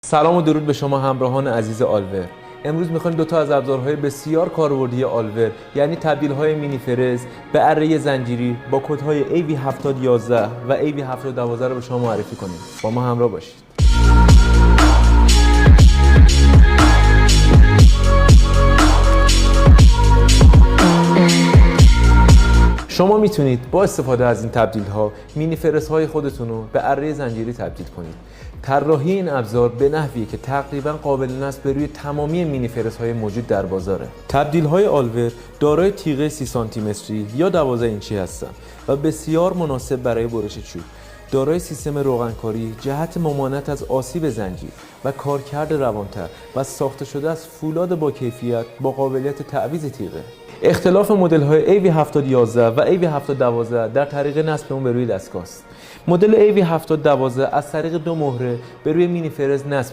سلام و درود به شما همراهان عزیز آلور. امروز میخوایم دو تا از ابزارهای بسیار کاربردی آلور یعنی تبدیل‌های مینی فرز به اره زنجیری با کدهای AV7011 و AV7012 رو به شما معرفی کنیم. با ما همراه باشید. شما میتونید با استفاده از این تبدیل‌ها مینی فرزهای خودتون رو به اره زنجیری تبدیل کنید. طراحی این ابزار به نحویه که تقریبا قابل نصب به روی تمامی مینی فرزهای موجود در بازاره. تبدیل‌های آلور دارای تیغه 30 سانتی متری یا 12 اینچی هستند و بسیار مناسب برای برش چوب. دارای سیستم روغنکاری جهت ممانعت از آسیب زنجیر و کارکرد روانتر و ساخته شده از فولاد با کیفیت با قابلیت تعویض تیغه. اختلاف مدل‌های AV7011 و AV7012 در طریق نصب اون به روی دستگاه است. مدل AV7012 از طریق دو مهره به روی مینی فرز نصب